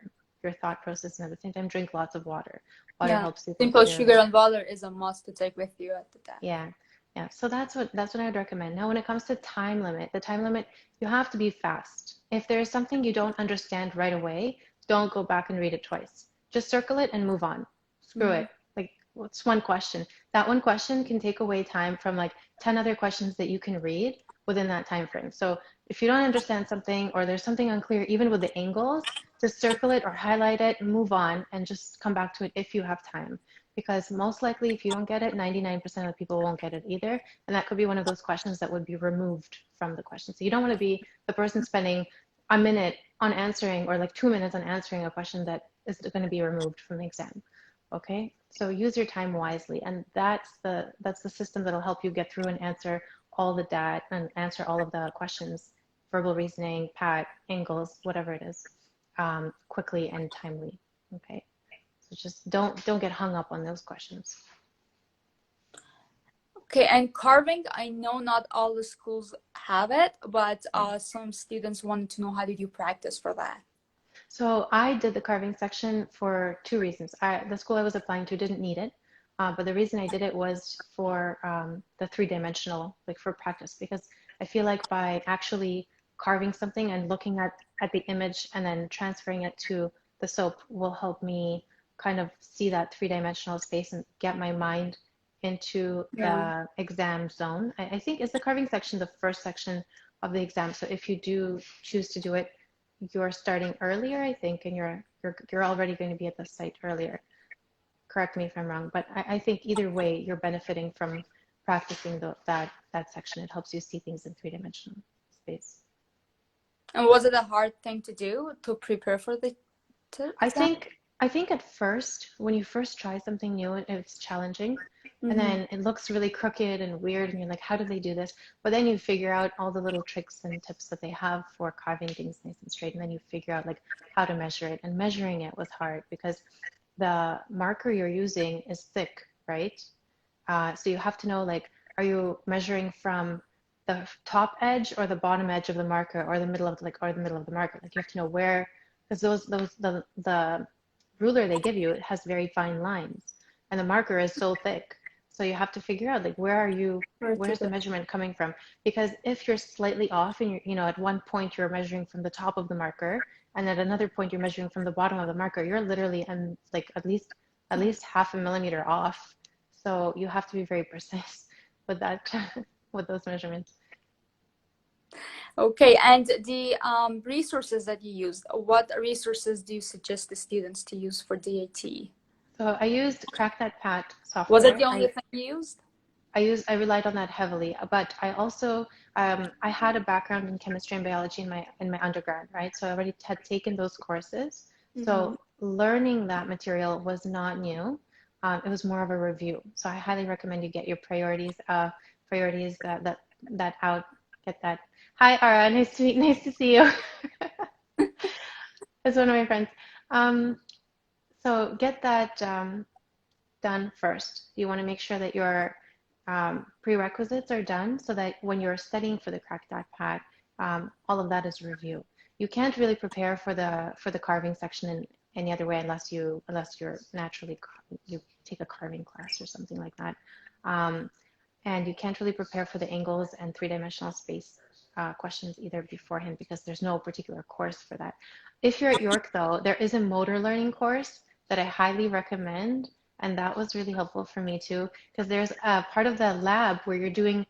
thought process, and at the same time drink lots of water. Water Yeah. helps you think Simple sugar clearly. and water is a must to take with you at the time. Yeah. Yeah. So that's what I would recommend. Now, when it comes to time limit, the time limit, you have to be fast. If there's something you don't understand right away, don't go back and read it twice. Just circle it and move on. Screw Mm-hmm. it. Like, what's one question? That one question can take away time from like 10 other questions that you can read within that time frame. So if you don't understand something or there's something unclear, even with the angles, just circle it or highlight it, move on, and just come back to it if you have time, because most likely if you don't get it, 99% of people won't get it either. And that could be one of those questions that would be removed from the question. So you don't want to be the person spending a minute on answering or like 2 minutes on answering a question that is going to be removed from the exam. Okay, so use your time wisely, and that's the system that'll help you get through and answer all the DAT and answer all of the questions, verbal reasoning, PAT, angles, whatever it is, quickly and timely. Okay. So just don't get hung up on those questions. Okay, and carving, I know not all the schools have it, but Yeah. some students wanted to know how did you practice for that? So I did the carving section for two reasons. The school I was applying to didn't need it, but the reason I did it was for the three-dimensional, like for practice, because I feel like by actually carving something and looking at the image and then transferring it to the soap will help me kind of see that three-dimensional space and get my mind into Yeah. the exam zone. I think is the carving section the first section of the exam. So if you do choose to do it, you're starting earlier, I think, and you're already going to be at the site earlier. Correct me if I'm wrong, but I think either way, you're benefiting from practicing that section. It helps you see things in three-dimensional space. And was it a hard thing to do to prepare for the I exam? think I think at first, when you first try something new, it's challenging, and Mm-hmm. then it looks really crooked and weird, and you're like, how do they do this? But then you figure out all the little tricks and tips that they have for carving things nice and straight, and then you figure out like how to measure it. And measuring it was hard because the marker you're using is thick, right? So you have to know like, are you measuring from the top edge or the bottom edge of the marker or the middle of the marker? Like you have to know where, because the ruler they give you, it has very fine lines, and the marker is so thick. So you have to figure out like Where to where's the go? measurement coming from? Because if you're slightly off and at one point you're measuring from the top of the marker, and at another point you're measuring from the bottom of the marker, you're literally like at least half a millimeter off. So you have to be very precise with that, with those measurements. Okay, and the resources that you used, what resources do you suggest the students to use for DAT? So I used Crack That Pat Was it software. the only thing you used? I relied on that heavily, but I also I had a background in chemistry and biology in my undergrad, right? So I already had taken those courses. Mm-hmm. So learning that material was not new. It was more of a review. So I highly recommend you get your priorities that out. Get that. Hi, Ara. Nice to see you. It's one of my friends. Um, so get that done first. You want to make sure that your prerequisites are done so that when you're studying for the crack that pat, all of that is review. You can't really prepare for the carving section in any other way unless you're naturally you take a carving class or something like that. Um, and you can't really prepare for the angles and three-dimensional space questions either beforehand because there's no particular course for that. If you're at York, though, there is a motor learning course that I highly recommend, and that was really helpful for me too, because there's a part of the lab where you're doing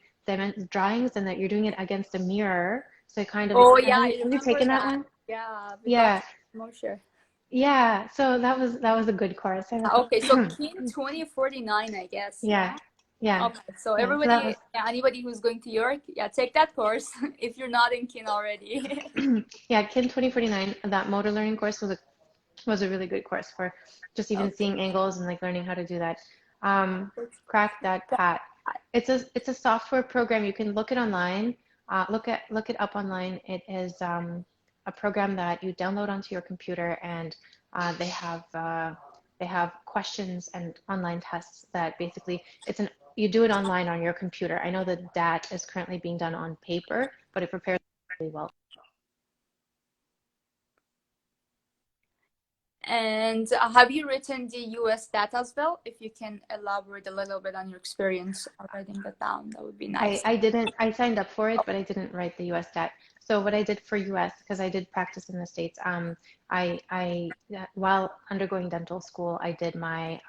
drawings and that you're doing it against a mirror. So kind of, Oh yeah, I have you remember taken that that. one? Yeah, with Dr. Yeah, Mosher. yeah. So that was a good course. I Okay, so recommend. Kin 2049, I guess. Yeah, Yeah. yeah, Okay, so yeah. So that everybody, was yeah, anybody who's going to York, yeah, take that course if you're not in Kin already. yeah. Kid 2049. That motor learning course was a really good course for just even Okay. seeing angles and like learning how to do that. Crack that pat. It's a software program. You can look it online. Look it up online. It is a program that you download onto your computer, and they have questions and online tests that basically you do it online on your computer. I know that that is currently being done on paper, but it prepares really well. And have you written the US data as well? If you can elaborate a little bit on your experience of writing that down, that would be nice. I didn't, I signed up for it, but I didn't write the US stat. So what I did for US, because I did practice in the States, while undergoing dental school, I did my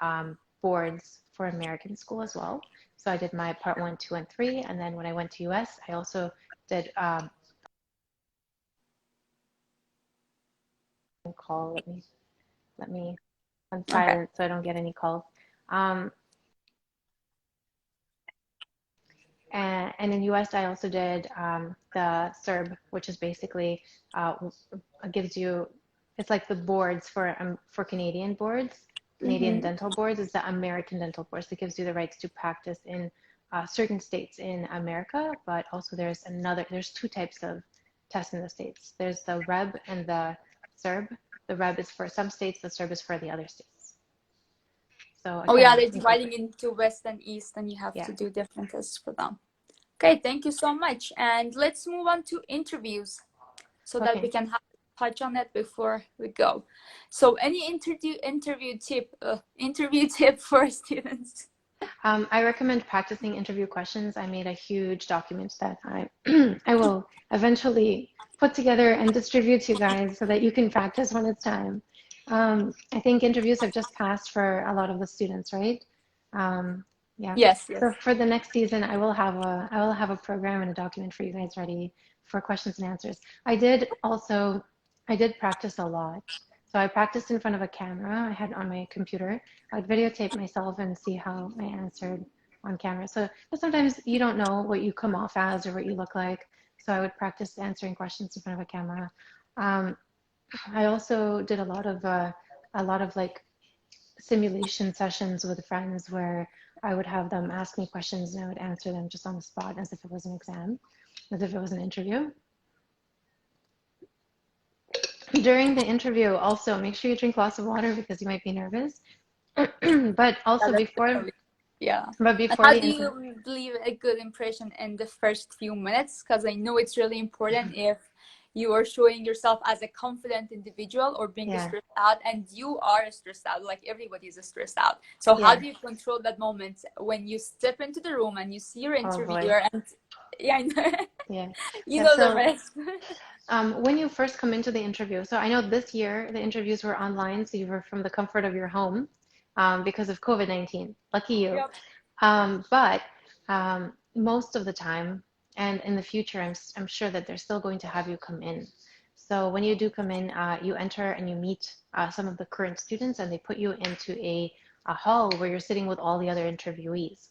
boards for American school as well. So I did my part one, two, and three. And then when I went to US, I also did call, let me on Okay. silent so I don't get any calls. Um, and in US, I also did the CERB, which is basically gives you, it's like the boards for Canadian boards, Canadian Mm-hmm. dental boards. It's the American dental boards that gives you the rights to practice in certain states in America, but also there's two types of tests in the States. There's the REB and the CERB. The REB is for some states, the CERB is for the other states. So Oh yeah, again, they're dividing incorporate. into West and East, and you have Yeah. to do different tests for them. Okay, thank you so much. And let's move on to interviews so that we Okay. can touch on it before we go. So any interview tip for students? I recommend practicing interview questions. I made a huge document that I will eventually put together and distribute to you guys so that you can practice when it's time. I think interviews have just passed for a lot of the students, right? Um, yeah. Yes, So yes. for the next season, I will have a program and a document for you guys ready for questions and answers. I did practice a lot. So I practiced in front of a camera I had on my computer. I'd videotape myself and see how I answered on camera. So but sometimes you don't know what you come off as or what you look like. So I would practice answering questions in front of a camera. Um, I also did a lot of like simulation sessions with friends where I would have them ask me questions and I would answer them just on the spot as if it was an exam, as if it was an interview. During the interview, also make sure you drink lots of water because you might be nervous. But Yeah, also that's before, definitely, yeah. but And before how the do interview, you leave a good impression in the first few minutes? Because I know it's really important if you are showing yourself as a confident individual or being yeah, stressed out, and you are stressed out, like everybody is stressed out. So how yeah, do you control that moment when you step into the room and you see your oh boy, interviewer and yeah, yeah, you yeah. know the So rest. when you first come into the interview, so I know this year the interviews were online, so you were from the comfort of your home because of COVID-19. Lucky you. Yep. But most of the time, and in the future, I'm sure that they're still going to have you come in. So when you do come in, you enter and you meet some of the current students, and they put you into a hall where you're sitting with all the other interviewees.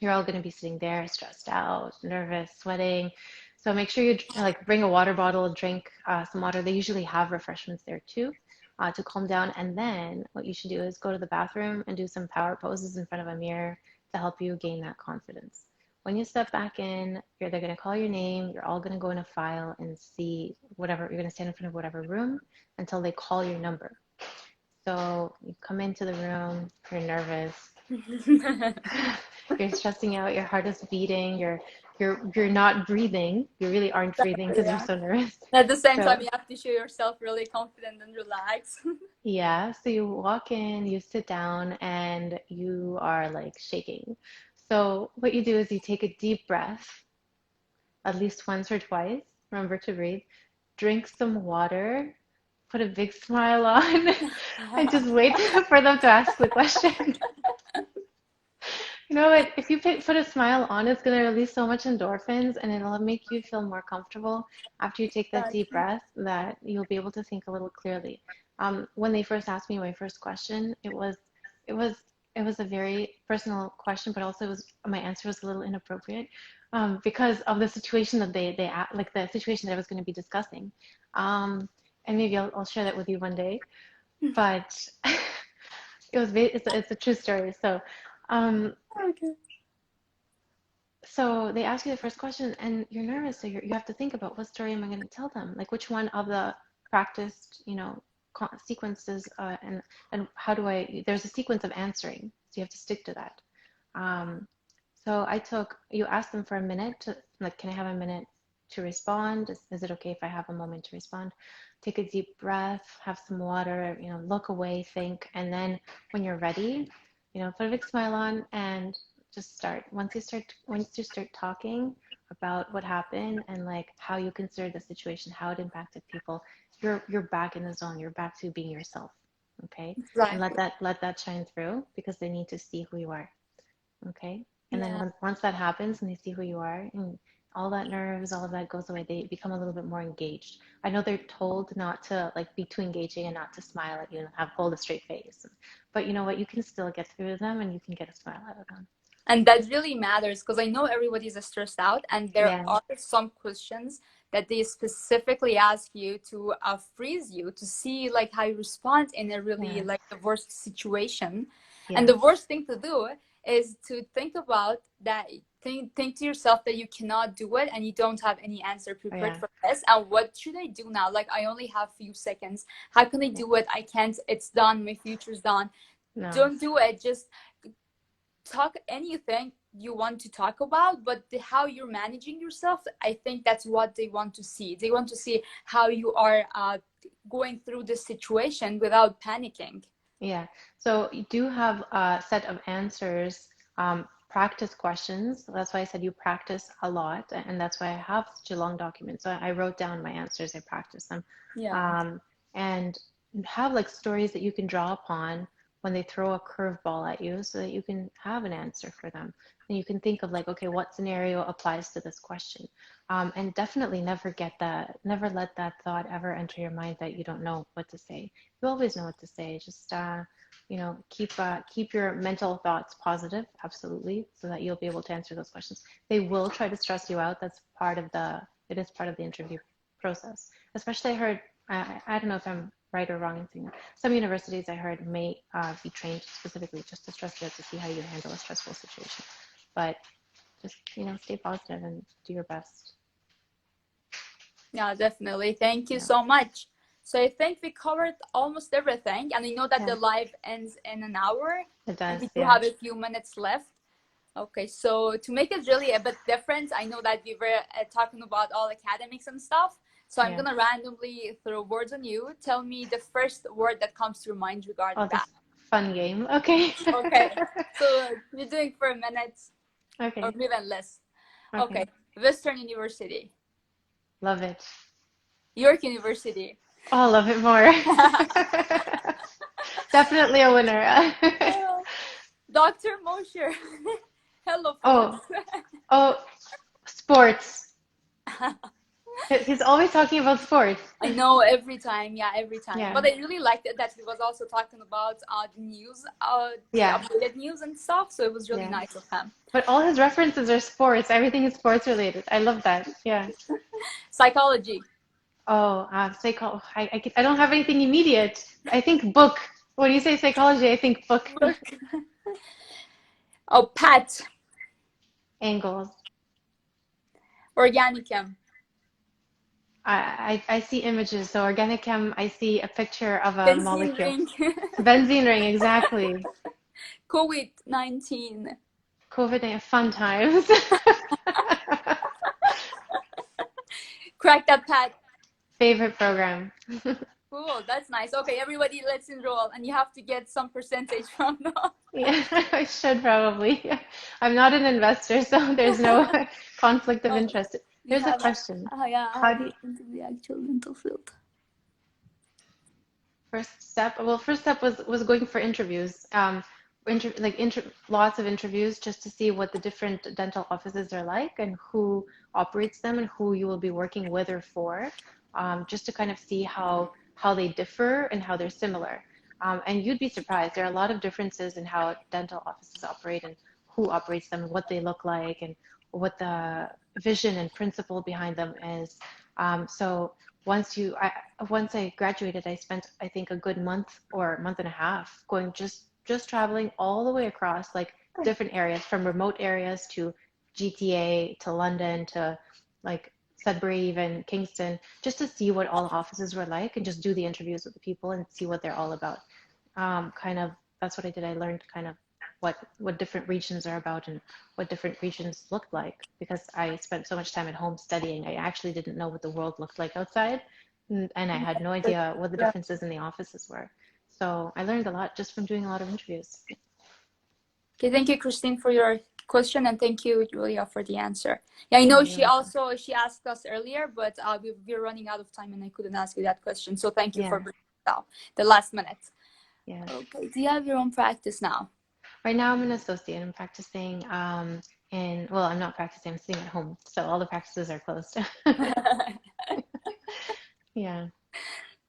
You're all going to be sitting there stressed out, nervous, sweating. So make sure you like bring a water bottle, drink some water. They usually have refreshments there too, to calm down. And then what you should do is go to the bathroom and do some power poses in front of a mirror to help you gain that confidence. When you step back in, they're going to call your name. You're all going to go in a file and see whatever, you're going to stand in front of whatever room until they call your number. So you come into the room, you're nervous, you're stressing out, your heart is beating, you're not breathing. You really aren't breathing because you're Yeah. so nervous. At the same time, So you have to show yourself really confident and relaxed. yeah, so you walk in, you sit down, and you are like shaking. So what you do is you take a deep breath, at least once or twice. Remember to breathe. Drink some water, put a big smile on, and just wait for them to ask the question. You know what? If you put a smile on, it's going to release so much endorphins and it'll make you feel more comfortable after you take that deep Exactly. breath that you'll be able to think a little clearly. When they first asked me my first question, it was, it was a very personal question, but also my answer was a little inappropriate, because of the situation that like the situation that I was going to be discussing. And maybe I'll share that with you one day, but it's a true story. Um, Okay. So they ask you the first question, and you're nervous. So you have to think about what story am I going to tell them? Like which one of the practiced, sequences, and how do I? There's a sequence of answering, so you have to stick to that. Um, so you ask them for a minute to like, can I have a minute to respond? Is it okay if I have a moment to respond? Take a deep breath, have some water, look away, think, and then when you're ready, put a big smile on and just start. Once you start talking about what happened and like how you consider the situation, how it impacted people, you're back in the zone. You're back to being yourself. Okay? And let Exactly. that shine through because they need to see who you are. Okay? And then Yeah. once that happens and they see who you are and all that nerves, all of that goes away, they become a little bit more engaged. I know they're told not to like be too engaging and not to smile at you and hold a straight face. But you know what? You can still get through to them and you can get a smile out of them. And that really matters because I know everybody's stressed out, and there Yeah, are some questions that they specifically ask you to freeze you to see like how you respond in a really yeah, like the worst situation. And the yes, worst thing to do is to think about that. Think to yourself that you cannot do it and you don't have any answer prepared yeah, for this. And what should I do now? Like I only have few seconds. How can I yeah. do it? I can't. It's done. My future's done. No, Don't do it. Just talk anything you want to talk about, but how you're managing yourself, I think that's what they want to see. They want to see how you are going through this situation without panicking. yeah. So you do have a set of answers, practice questions. That's why I said you practice a lot, and that's why I have such a long document. So I wrote down my answers, I practiced them, Yeah. um, and have like stories that you can draw upon when they throw a curveball at you, so that you can have an answer for them. And you can think of like, okay, what scenario applies to this question? And definitely never let that thought ever enter your mind that you don't know what to say. You always know what to say. Just keep your mental thoughts positive, absolutely, so that you'll be able to answer those questions. They will try to stress you out. It is part of the interview process. Especially I heard, I don't know if I'm right or wrong in saying that. Some universities I heard may be trained specifically just to stress you out to see how you handle a stressful situation. But just, stay positive and do your best. Yeah, definitely. Thank you Yeah, so much. So I think we covered almost everything, and I know that yeah, the live ends in an hour, it and does. we do Yeah, have a few minutes left. Okay, so to make it really a bit different, I know that we were talking about all academics and stuff. So I'm yeah. gonna randomly throw words on you. Tell me the first word that comes to your mind Oh, regarding that. this fun game. Okay. Okay, so you're doing for a minute or Okay. even less. Okay, Okay. Western University, Love it. York University, Oh, love it more. Definitely a winner. Dr. Mosher, Hello Foods. Oh, oh, sports. He's always talking about sports. I know every time, yeah, every time. Yeah, But I really liked it that he was also talking about the news, the yeah, updated news and stuff. So it was really yeah. nice of him. But all his references are sports. Everything is sports related. I love that. Yeah. Psychology. Oh, I don't have anything immediate. I think book. When you say psychology, I think book. Look. Oh, pet. Angles. Organicum. I see images. So organic chem, I see a picture of a Benzene molecule. ring. Benzene ring, exactly. COVID-19. COVID, fun times. Crack that pet. Favorite program. Cool, that's nice. Okay, everybody, let's enroll, and you have to get some percentage from that. Yeah, I should probably. I'm not an investor, so there's no conflict of Oh, interest. we Here's a have, question. yeah, how How do do you you, into the actual dental field? first step was going for interviews. Lots of interviews just to see what the different dental offices are like and who operates them and who you will be working with or for, just to kind of see how they differ and how they're similar. And you'd be surprised. There are a lot of differences in how dental offices operate and who operates them, and what they look like, and what the vision and principle behind them is. So once I graduated, I spent, I think, a good month or month and a half going just traveling all the way across, like different areas, from remote areas to GTA to London to like Sudbury, even Kingston, just to see what all the offices were like and just do the interviews with the people and see what they're all about. Kind of that's what I did. I learned kind of what different regions are about and what different regions look like, because I spent so much time at home studying. I actually didn't know what the world looked like outside, and I had no idea what the differences in the offices were. So I learned a lot just from doing a lot of interviews. Okay, thank you, Christine, for your question, and thank you, Julia, for the answer. Yeah, I Oh, know you're welcome. she asked us earlier, but we're running out of time, and I couldn't ask you that question. So thank you for Yeah, bringing it out the last minute. yes. Okay, do you have your own practice now? Right now I'm an associate. I'm practicing well, I'm not practicing, I'm sitting at home. So all the practices are closed. Yeah.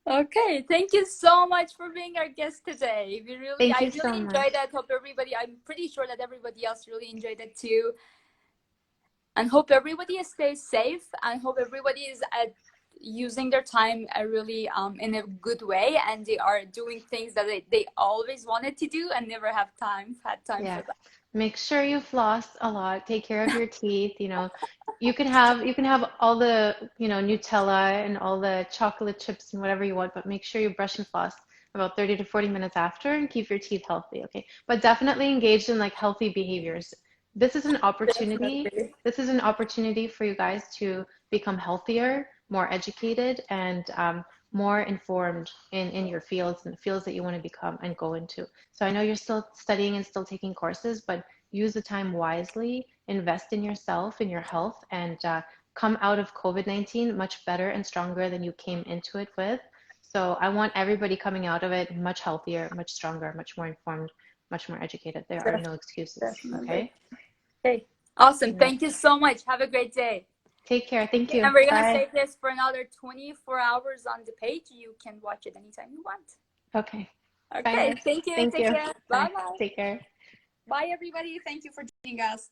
Okay, thank you so much for being our guest today. Thank I you so really much. enjoyed that. Hope everybody, I'm pretty sure that everybody else really enjoyed it too. And hope everybody stays safe, and hope everybody is using their time really in a good way, and they are doing things that they always wanted to do and never had time Yeah. for that. Make sure you floss a lot. Take care of your teeth. You can have all the, Nutella and all the chocolate chips and whatever you want, but make sure you brush and floss about 30 to 40 minutes after and keep your teeth healthy, okay? But definitely engage in like healthy behaviors. This is an opportunity. Definitely. This is an opportunity for you guys to become healthier, more educated, and more informed in your fields and the fields that you want to become and go into. So I know you're still studying and still taking courses, but use the time wisely, invest in yourself, in your health, and come out of COVID-19 much better and stronger than you came into it with. So I want everybody coming out of it much healthier, much stronger, much more informed, much more educated. There are no excuses, Definitely. okay? Okay, awesome. Yeah. Thank you so much. Have a great day. Take care. Thank you. And we're gonna Bye. save this for another 24 hours on the page. You can watch it anytime you want. Okay. Bye, Okay, guys. thank you. Thank Take you. care. Bye Bye. bye. Take care. Bye, everybody. Thank you for joining us.